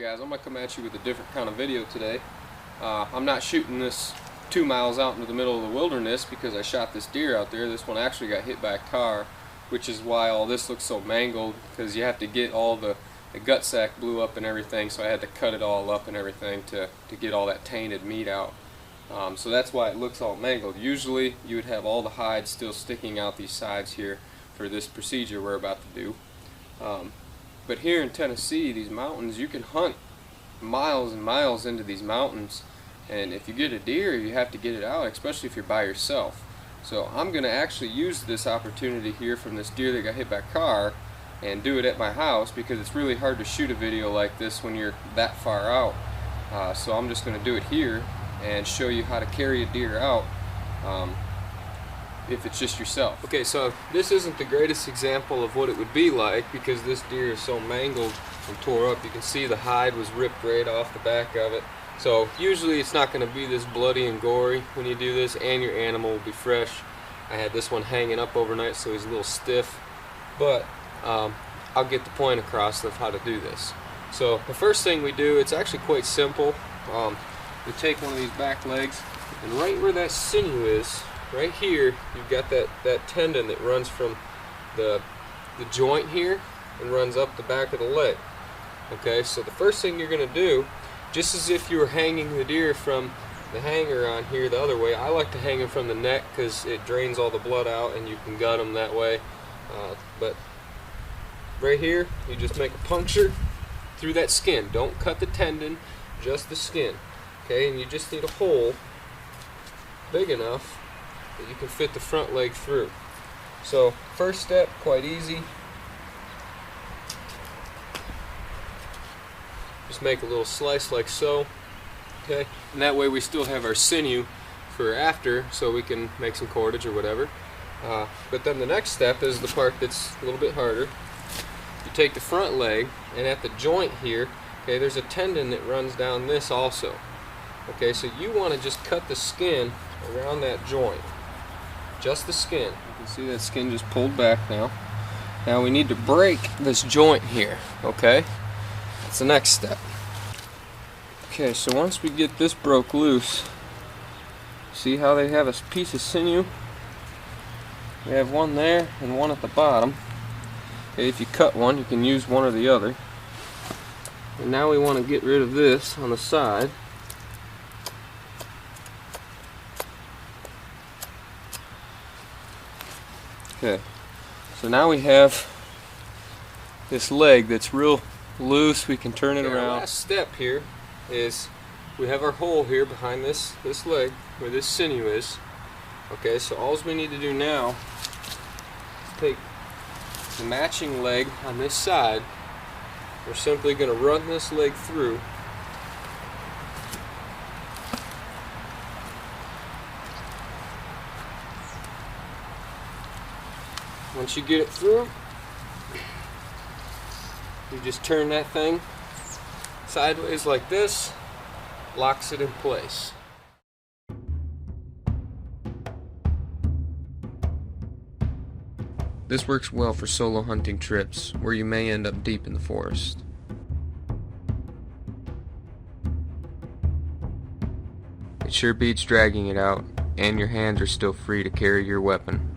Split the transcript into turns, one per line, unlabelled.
guys, I'm going to come at you with a different kind of video today. I'm not shooting this 2 miles out into the middle of the wilderness because I shot this deer out there. This one actually got hit by a car, which is why all this looks so mangled, because you have to get all the gut sac blew up and everything, so I had to cut it all up and everything to get all that tainted meat out. So that's why it looks all mangled. Usually you would have all the hide still sticking out these sides here for this procedure we're about to do. But here in Tennessee, these mountains, you can hunt miles and miles into these mountains, and if you get a deer, you have to get it out, especially if you're by yourself. So I'm going to actually use this opportunity here from this deer that got hit by a car and do it at my house, because it's really hard to shoot a video like this when you're that far out. So I'm just going to do it here and show you how to carry a deer out if it's just yourself. Okay, so this isn't the greatest example of what it would be like, because this deer is so mangled and tore up. You can see the hide was ripped right off the back of it. So usually it's not going to be this bloody and gory when you do this, and your animal will be fresh. I had this one hanging up overnight, so he's a little stiff, but I'll get the point across of how to do this. So the first thing we do, it's actually quite simple. We take one of these back legs, and right where that sinew is, right here, you've got that tendon that runs from the joint here and runs up the back of the leg. Okay, so the first thing you're going to do, just as if you were hanging the deer from the hanger on here the other way, I like to hang him from the neck because it drains all the blood out and you can gut him that way. But right here, you just make a puncture through that skin. Don't cut the tendon, just the skin. Okay, and you just need a hole big enough that you can fit the front leg through. So first step, quite easy. Just make a little slice like so. Okay, and that way we still have our sinew for after, so we can make some cordage or whatever. But then the next step is the part that's a little bit harder. You take the front leg, and at the joint here, okay, there's a tendon that runs down this also. Okay, so you want to just cut the skin around that joint. Just the skin. You can see that skin just pulled back now. Now we need to break this joint here, okay? That's the next step. Okay, so once we get this broke loose, see how they have a piece of sinew? We have one there and one at the bottom. Okay, if you cut one, you can use one or the other. And now we want to get rid of this on the side. Okay, so now we have this leg that's real loose. We can turn it around. Our last step here is we have our hole here behind this leg where this sinew is. Okay, so all we need to do now is take the matching leg on this side. We're simply going to run this leg through. Once you get it through, you just turn that thing sideways like this, locks it in place. This works well for solo hunting trips where you may end up deep in the forest. It sure beats dragging it out, and your hands are still free to carry your weapon.